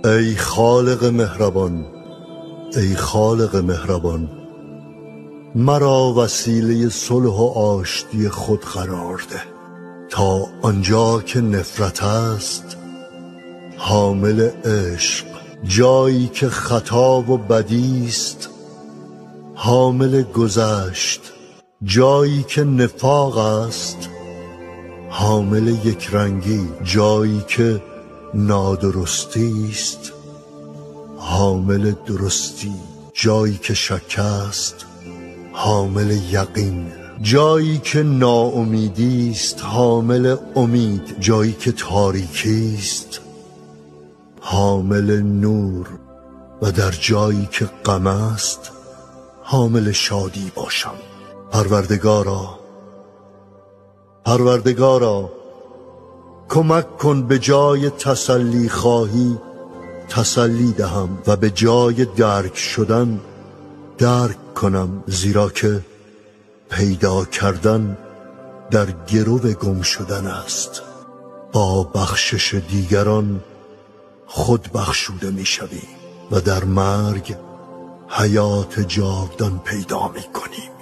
ای خالق مهربان، ای خالق مهربان، مرا وسیله صلح و آشتی خود قرار ده، تا آنجا که نفرت است حامل عشق، جایی که خطا و بدی است حامل گذشت، جایی که نفاق است حامل یکرنگی، جایی که نادرستی است حامل درستی، جایی که شک است حامل یقین، جایی که ناامیدی است حامل امید، جایی که تاریکی است حامل نور، و در جایی که غم است حامل شادی باشم. پروردگارا کمک کن به جای تسلی خواهی تسلی دهم، و به جای درک شدن درک کنم، زیرا که پیدا کردن در گرو گم شدن است. با بخشش دیگران خود بخشوده می شویم و در مرگ حیات جاودان پیدا می کنیم.